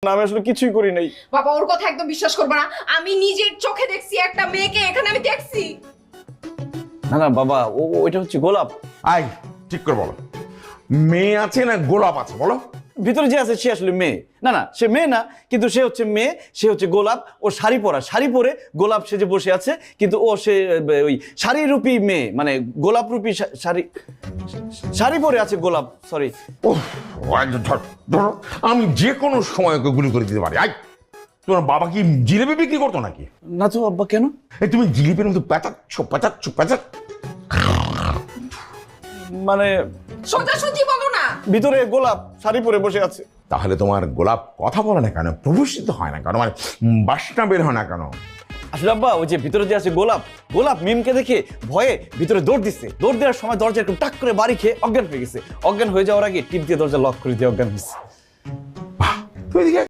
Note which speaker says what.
Speaker 1: না, আমি আসলে কিছুই করি নাই।
Speaker 2: বাবা ওর কথা একদম বিশ্বাস করবে না, আমি নিজের চোখে দেখছি একটা মেয়েকে, এখানে আমি দেখছি।
Speaker 1: না না বাবা, ওইটা হচ্ছে গোলাপ।
Speaker 3: আই ঠিক করে বলো, মেয়ে আছে না গোলাপ আছে বলো?
Speaker 1: ভিতরে যে আছে সে আসলে মেয়ে। না না, সে মেয়ে না, কিন্তু সে হচ্ছে মেয়ে, সে হচ্ছে গোলাপ। ও শাড়ি পরে গোলাপ সেজে বসে আছে, কিন্তু ও সে ওই শাড়িরূপী মেয়ে, মানে গোলাপ রূপী শাড়ি পরে আছে গোলাপ। সরি।
Speaker 3: আমি যে কোনো সময় ওকে গুলি করে দিতে পারি। আই, তোমার বাবা কি জিলেপি বিক্রি করতো নাকি?
Speaker 1: না তো আব্বা, কেন?
Speaker 3: এই তুমি জিলিপির মতো পেঁচাচ্ছ।
Speaker 1: মানে
Speaker 2: সোজাসুজি বলো না।
Speaker 1: ভিতরে গোলাপ শাড়ি পরে বসে আছে।
Speaker 3: তাহলে তোমার গোলাপ কথা বলে না কেন, প্রভূষিত হয় না কেন, মানে বাসনা বের হয় না কেন?
Speaker 1: আসলে আব্বা, ওই যে ভিতরে যে আছে গোলাপ মিমকে দেখে ভয়ে ভিতরে দৌড় দিচ্ছে। দৌড় দেওয়ার সময় দরজা একটু টাক করে বাড়ি খেয়ে অজ্ঞান হয়ে গেছে। অজ্ঞান হয়ে যাওয়ার আগে টিপ দিয়ে দরজা লক করে দিয়ে অজ্ঞান হয়েছে।
Speaker 3: তুমি এদিকে